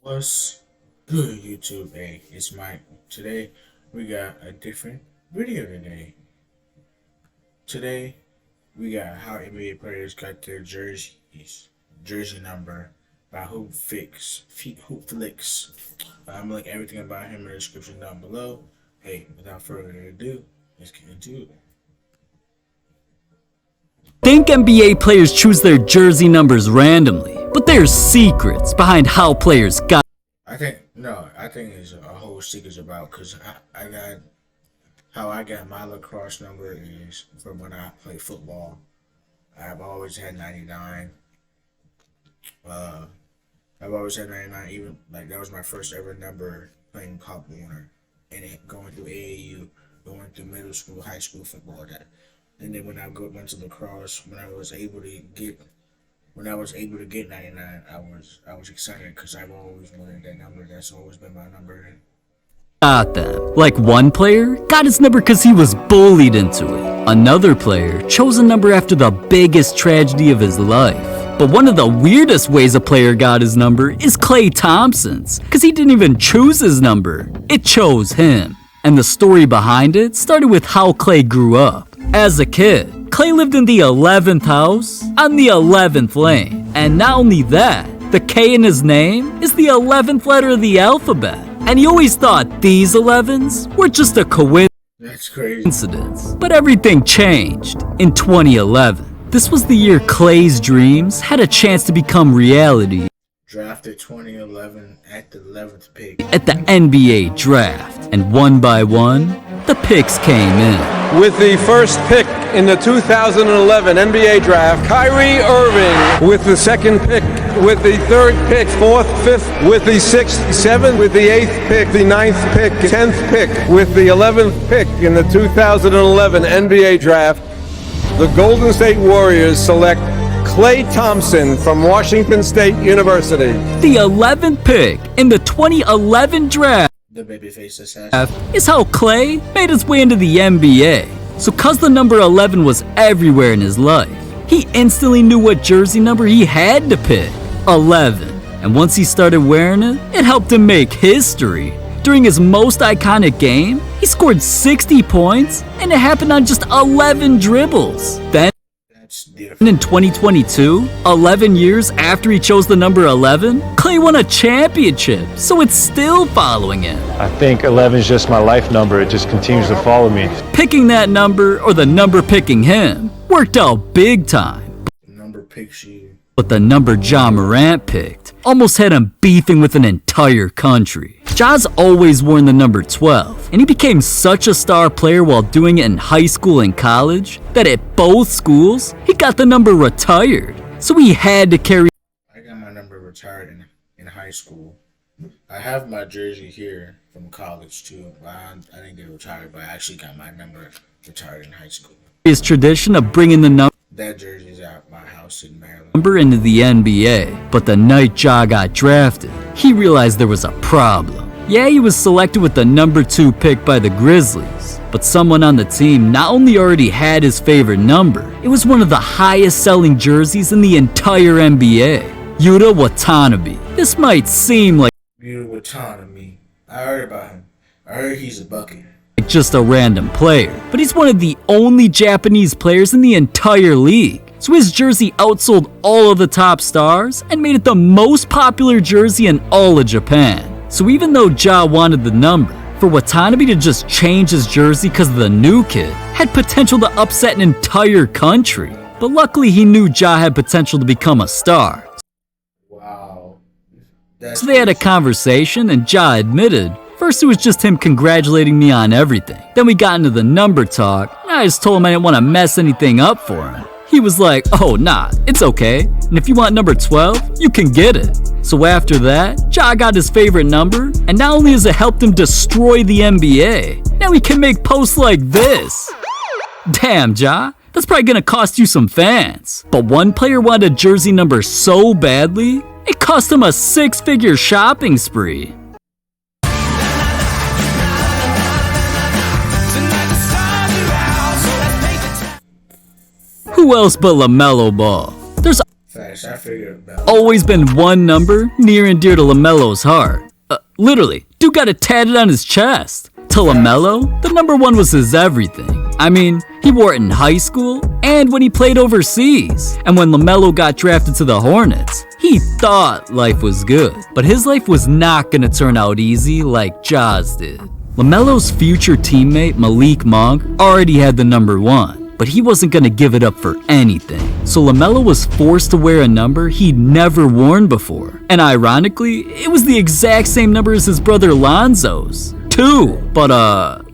What's good, YouTube? Hey, it's Mike. Today, we got a different video today. Today, we got how NBA players got their jersey number by Hoop Flicks. I'm gonna link everything about him in the description down below. Hey, without further ado, let's get into it. Think NBA players choose their jersey numbers randomly, but there's secrets behind how players got. I think it's a whole secret about because I got how I got my lacrosse number is from when I played football. I've always had 99. I've always had 99. Even like that was my first ever number playing Pop Warner, and it going through AAU, going through middle school, high school football. And then when I went to lacrosse, when I was able to get 99, I was excited because I've always wanted that number. That's always been my number. Got them. Like one player got his number because he was bullied into it. Another player chose a number after the biggest tragedy of his life. But one of the weirdest ways a player got his number is Klay Thompson's, because he didn't even choose his number. It chose him. And the story behind it started with how Klay grew up. As a kid, Klay lived in the 11th house on the 11th lane. And not only that, the K in his name is the 11th letter of the alphabet. And he always thought these 11s were just a coincidence. That's crazy. But everything changed in 2011. This was the year Klay's dreams had a chance to become reality. Drafted 2011 at the 11th pick At the NBA draft. And one by one, the picks came in. With the first pick in the 2011 NBA draft, Kyrie Irving. With the second pick, with the third pick, fourth, fifth, with the sixth, seventh, with the eighth pick, the ninth pick, 10th pick, with the 11th pick in the 2011 NBA draft, the Golden State Warriors select Klay Thompson from Washington State University. The 11th pick in the 2011 draft. the babyface assassin. Is how Klay made his way into the NBA. So cause the number 11 was everywhere in his life, he instantly knew what jersey number he had to pick, 11. And once he started wearing it, it helped him make history. During his most iconic game, he scored 60 points, and it happened on just 11 dribbles. Then in 2022, 11 years after he chose the number 11, Klay won a championship, so it's still following him. I think 11 is just my life number. It just continues to follow me. Picking that number, or the number picking him, worked out big time. The number picks you. But the number Ja Morant picked almost had him beefing with an entire country. Ja's always worn the number 12, and he became such a star player while doing it in high school and college that at both schools, he got the number retired. So he had to carry. I got my number retired in high school. I have my jersey here from college too. I didn't get retired, but I actually got my number retired in high school. His tradition of bringing the number. That jersey's at my house in Maryland. Into the NBA, but the night Ja got drafted, he realized there was a problem. Yeah, he was selected with the number 2 pick by the Grizzlies, but someone on the team not only already had his favorite number, it was one of the highest selling jerseys in the entire NBA. Yuta Watanabe. This might seem like Yuta Watanabe. I heard about him. I heard he's a bucket. Just a random player, but he's one of the only Japanese players in the entire league. So his jersey outsold all of the top stars and made it the most popular jersey in all of Japan. So even though Ja wanted the number, for Watanabe to just change his jersey because of the new kid had potential to upset an entire country. But luckily he knew Ja had potential to become a star. Wow. So they had a conversation and Ja admitted, first it was just him congratulating me on everything. Then we got into the number talk, and I just told him I didn't want to mess anything up for him. He was like, oh nah, it's okay, and if you want number 12, you can get it. So after that, Ja got his favorite number, and not only has it helped him destroy the NBA, now he can make posts like this. Damn, Ja, that's probably gonna cost you some fans. But one player wanted a jersey number so badly, it cost him a 6-figure shopping spree. Who else but LaMelo Ball? There's Facts, I figured about always been one number near and dear to LaMelo's heart. Literally, dude got it tatted on his chest. To LaMelo, the number 1 was his everything. I mean, he wore it in high school and when he played overseas. And when LaMelo got drafted to the Hornets, he thought life was good. But his life was not gonna turn out easy like Ja's did. LaMelo's future teammate, Malik Monk, already had the number 1, but he wasn't gonna give it up for anything. So LaMelo was forced to wear a number he'd never worn before. And ironically, it was the exact same number as his brother Lonzo's. 2. But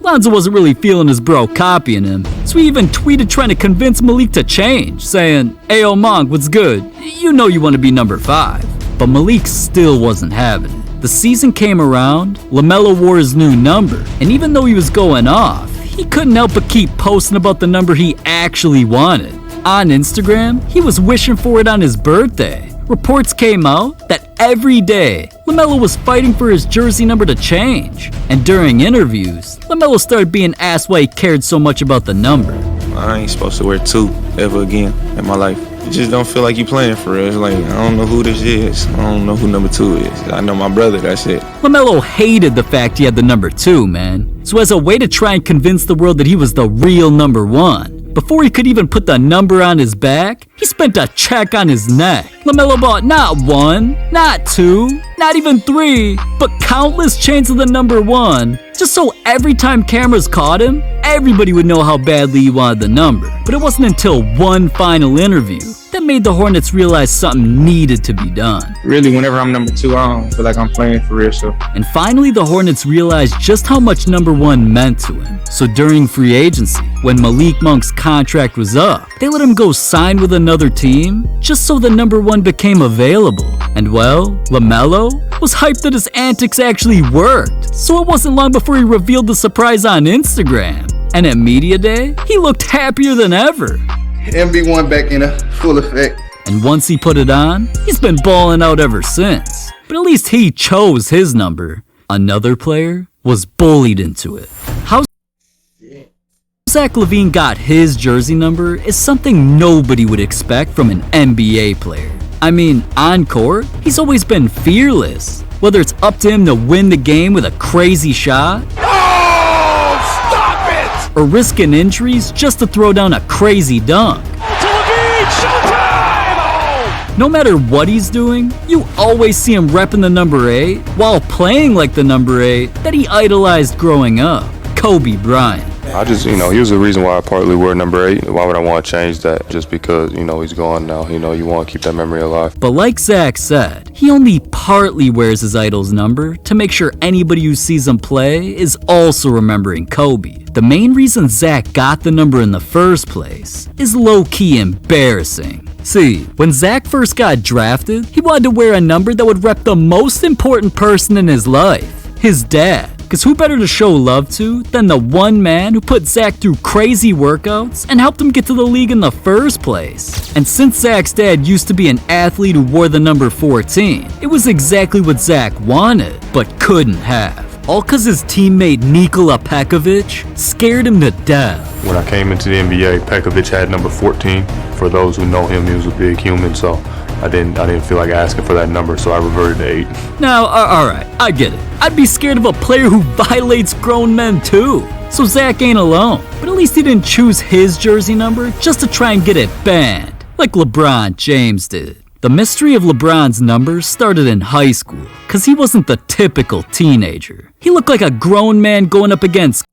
Lonzo wasn't really feeling his bro copying him, so he even tweeted trying to convince Malik to change, saying, "Ayo Monk, what's good? You know you want to be number 5. But Malik still wasn't having it. The season came around, LaMelo wore his new number, and even though he was going off, he couldn't help but keep posting about the number he actually wanted. On Instagram, he was wishing for it on his birthday. Reports came out that every day, LaMelo was fighting for his jersey number to change. And during interviews, LaMelo started being asked why he cared so much about the number. I ain't supposed to wear 2 ever again in my life. You just don't feel like you playing for real. It's like, I don't know who this is. I don't know who number 2 is. I know my brother, that's it. LaMelo hated the fact he had the number 2, man. So as a way to try and convince the world that he was the real number 1, before he could even put the number on his back, he spent a check on his neck. LaMelo bought not 1, not 2, not even 3, but countless chains of the number 1, just so every time cameras caught him, everybody would know how badly he wanted the number. But it wasn't until one final interview that made the Hornets realize something needed to be done. Really, whenever I'm number 2, I don't feel like I'm playing for real, so. And finally, the Hornets realized just how much number 1 meant to him. So during free agency, when Malik Monk's contract was up, they let him go sign with another team just so the number 1 became available. And well, LaMelo was hyped that his antics actually worked. So it wasn't long before he revealed the surprise on Instagram. And at Media Day, he looked happier than ever. MB1 back in full effect. And once he put it on, he's been balling out ever since. But at least he chose his number. Another player was bullied into it. How Zach LaVine got his jersey number is something nobody would expect from an NBA player. I mean, on court, he's always been fearless. Whether it's up to him to win the game with a crazy shot, or risking injuries just to throw down a crazy dunk. No matter what he's doing, you always see him repping the number 8 while playing like the number 8 that he idolized growing up, Kobe Bryant. I just, he was the reason why I partly wear number 8. Why would I want to change that? Just because, he's gone now. You want to keep that memory alive. But like Zach said, he only partly wears his idol's number to make sure anybody who sees him play is also remembering Kobe. The main reason Zach got the number in the first place is low-key embarrassing. See, when Zach first got drafted, he wanted to wear a number that would rep the most important person in his life, his dad. Cause who better to show love to than the one man who put Zach through crazy workouts and helped him get to the league in the first place. And since Zach's dad used to be an athlete who wore the number 14, it was exactly what Zach wanted, but couldn't have. All cause his teammate Nikola Pekovic scared him to death. When I came into the NBA, Pekovic had number 14. For those who know him, he was a big human, so I didn't feel like asking for that number, so I reverted to 8. Now, alright, I get it. I'd be scared of a player who violates grown men too. So Zach ain't alone. But at least he didn't choose his jersey number just to try and get it banned, like LeBron James did. The mystery of LeBron's numbers started in high school, cause he wasn't the typical teenager. He looked like a grown man going up against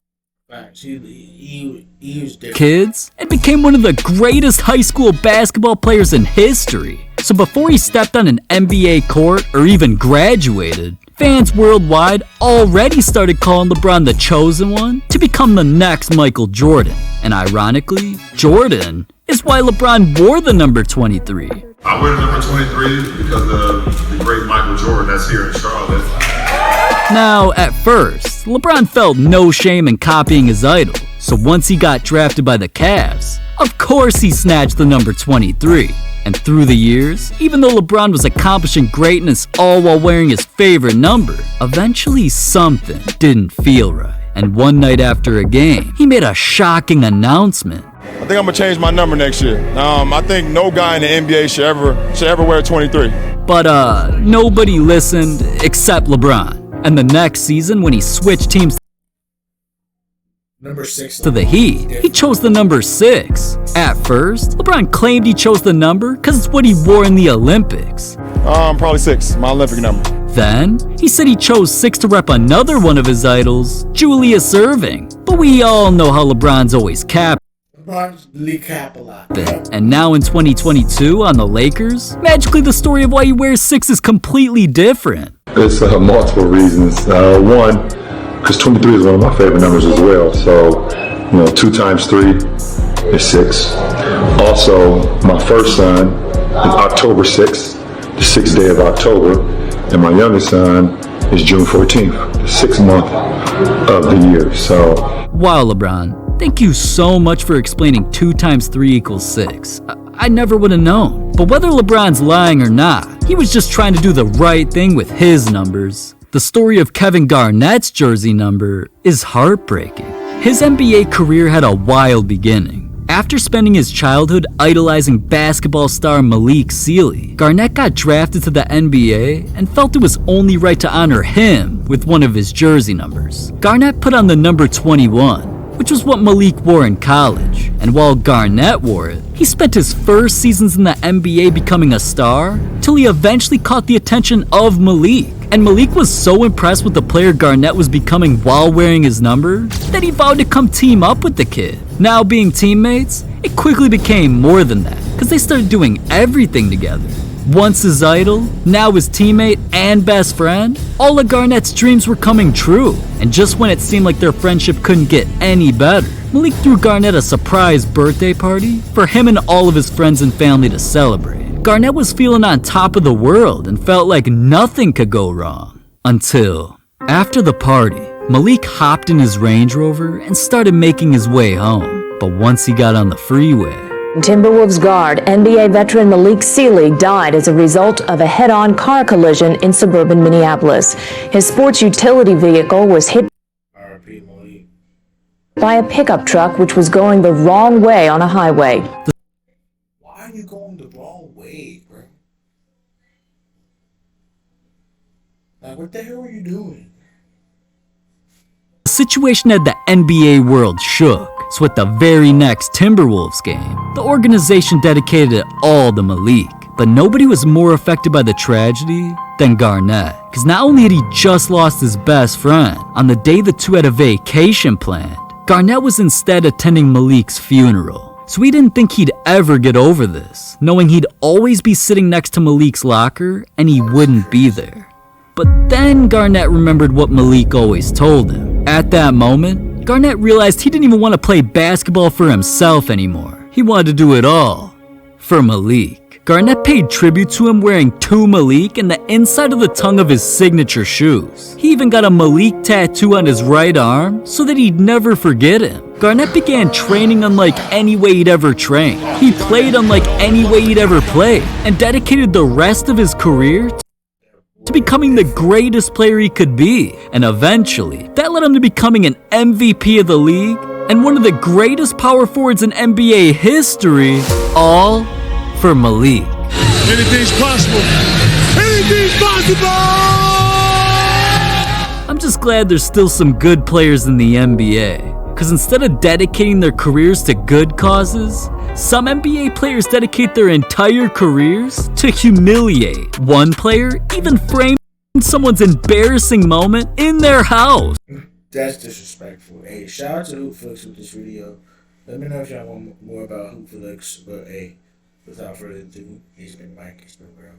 kids and became one of the greatest high school basketball players in history. So before he stepped on an NBA court or even graduated, fans worldwide already started calling LeBron the chosen one to become the next Michael Jordan. And ironically, Jordan is why LeBron wore the number 23. I wear number 23 because of the great Michael Jordan that's here in Charlotte. Now, at first, LeBron felt no shame in copying his idol. So once he got drafted by the Cavs, of course he snatched the number 23. And through the years, even though LeBron was accomplishing greatness all while wearing his favorite number, eventually something didn't feel right. And one night after a game, he made a shocking announcement. I think I'm gonna change my number next year. I think no guy in the NBA should ever wear 23. But nobody listened except LeBron. And the next season, when he switched teams Number 6 to the Heat, he chose the number 6. At first, LeBron claimed he chose the number because it's what he wore in the Olympics. Probably 6, my Olympic number. Then, he said he chose 6 to rep another one of his idols, Julius Erving. But we all know how LeBron's always capped. LeBron's league cap a lot. And now in 2022 on the Lakers, magically the story of why he wears 6 is completely different. It's multiple reasons. One, because 23 is one of my favorite numbers as well. So, 2 times 3 is 6. Also, my first son is October 6th, the 6th day of October, and my youngest son is June 14th, the 6th month of the year. So, wow, LeBron, thank you so much for explaining 2 times 3 equals 6. I never would have known. But whether LeBron's lying or not, he was just trying to do the right thing with his numbers. The story of Kevin Garnett's jersey number is heartbreaking. His NBA career had a wild beginning. After spending his childhood idolizing basketball star Malik Sealy, Garnett got drafted to the NBA and felt it was only right to honor him with one of his jersey numbers. Garnett put on the number 21, which was what Malik wore in college. And while Garnett wore it, he spent his first seasons in the NBA becoming a star, till he eventually caught the attention of Malik. And Malik was so impressed with the player Garnett was becoming while wearing his number, that he vowed to come team up with the kid. Now being teammates, it quickly became more than that, because they started doing everything together. Once his idol, now his teammate and best friend, all of Garnett's dreams were coming true. And just when it seemed like their friendship couldn't get any better, Malik threw Garnett a surprise birthday party for him and all of his friends and family to celebrate. Garnett was feeling on top of the world and felt like nothing could go wrong. Until, after the party, Malik hopped in his Range Rover and started making his way home. But once he got on the freeway, Timberwolves guard, NBA veteran Malik Sealy died as a result of a head-on car collision in suburban Minneapolis. His sports utility vehicle was hit by a pickup truck which was going the wrong way on a highway. Why are you going the wrong way, bro? Like, what the hell are you doing? the situation had the NBA world shook. So at the very next Timberwolves game, the organization dedicated it all to Malik. But nobody was more affected by the tragedy than Garnett. Because not only had he just lost his best friend, on the day the two had a vacation planned, Garnett was instead attending Malik's funeral. So he didn't think he'd ever get over this, knowing he'd always be sitting next to Malik's locker and he wouldn't be there. But then Garnett remembered what Malik always told him. At that moment, Garnett realized he didn't even want to play basketball for himself anymore. He wanted to do it all for Malik. Garnett paid tribute to him wearing two Malik and the inside of the tongue of his signature shoes. He even got a Malik tattoo on his right arm so that he'd never forget him. Garnett began training unlike any way he'd ever trained. He played unlike any way he'd ever played, and dedicated the rest of his career to becoming the greatest player he could be. And eventually, that led him to becoming an MVP of the league and one of the greatest power forwards in NBA history, all for Malik. Anything's possible. Anything's possible! I'm just glad there's still some good players in the NBA. Because instead of dedicating their careers to good causes, some NBA players dedicate their entire careers to humiliate. One player even framed someone's embarrassing moment in their house. That's disrespectful. Hey, shout out to Hoopflix with this video. Let me know if y'all want more about Hoopflix. But hey, without further ado, it's been Mike. It's been Bro.